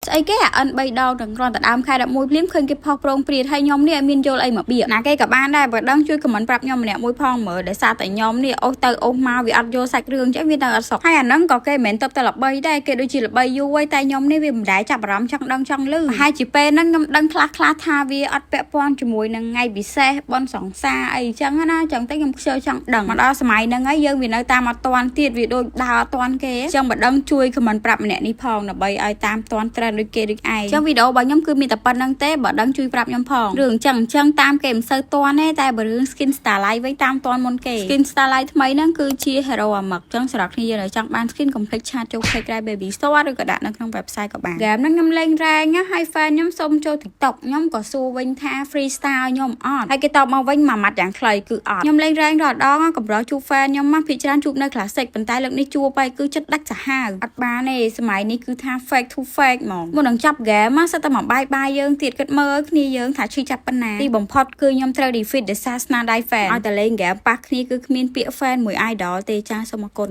ស្អីគេអាអិន3ដងទាំងគ្រាន់តែដើមខែ11ភ្លាមឃើញគេផុសប្រងព្រាតហើយខ្ញុំនេះអត់មានយល់អីមកបៀណាគេក៏បានដែរបើដឹងជួយខមមិនប្រាប់ខ្ញុំម្នាក់មួយផងមើលដោយសារតែខ្ញុំនេះអូសទៅអូសមកវាអត់យល់សាច់រឿងចឹងវានៅអត់សុខហើយអាហ្នឹងក៏គេមិនមែនទៅតែល្បីដែរគេដូចជាល្បីយូរហើយតែខ្ញុំនេះវាមិនដែរចាប់អារម្មណ៍ចង់ដឹងចង់ឮហើយជាពេលហ្នឹងខ្ញុំដឹងខ្លះថាវាអត់ពាក់ព័ន្ធជាមួយនឹងថ្ងៃពិសេសបនសង្សារអីចឹងណាចឹងតែខ្ញុំខ្ជិលចង់ដឹងមកដល់សម័យហ្នឹងហើយយើងវានៅតាមអត់តាន់ទៀតវាដូចដើរអត់តាន់គេចឹងបើដឹងជួយខមមិនប្រាប់ម្នាក់នេះផងដើម្បីឲ្យតាមតាន់ trend ដូចគេដូចឯងចឹងវីដេអូរបស់ខ្ញុំគឺមានតែប៉ុណ្្នឹងទេបើដឹងជួយប្រាប់ខ្ញុំផងរឿងចឹងតាមគេមិនសូវតាន់ទេតែបើរឿង Skin Starlight វិញតាមតាន់មុនគេ Skin Starlight ថ្មីហ្នឹងគឺជា hero អាម៉ឹកចឹងសម្រាប់គ្នាយើងចង់បាន skin កុំភ្លេចឆាតចូល Play Cry Baby Store ឬក៏ដាក់នៅក្នុង website ក៏បានហ្គេមហ្នឹងខ្ញុំលេងរ៉ែងហើយ fan ខ្ញុំសុំចូល TikTok ខ្ញុំក៏សួរវិញថា freestyle ខ្ញុំអត់ហើយគេតបមកវិញមួយម៉ាត់យ៉ាងខ្លីគឺអត់ខ្ញុំលេងរ៉ែងរាល់ដងកម្រោះជួប fan ខ្ញុំមកភាគច្រើនជួបនៅ classic ប៉ុន្តែលើកនេះជួបហើយគឺចិត្តដាច់សាហាវអត់បានទេសម័យនេះគឺថា fake to fake ហ្មងមុននឹងចាប់ហ្គេមសិតតែមកបាយយើងទៀតគិតមើលគ្នាយើងថាឈឺចាប់ប៉ុណ្ណាទីបំផុតគឺខ្ញុំត្រូវ defeat ដោយសារស្នាដៃ fan ឲ្យតែលេងហ្គេមប៉ះគ្នាគឺគ្មានពាក្យ fan មួយ idol ទេចាសូមអរគុណ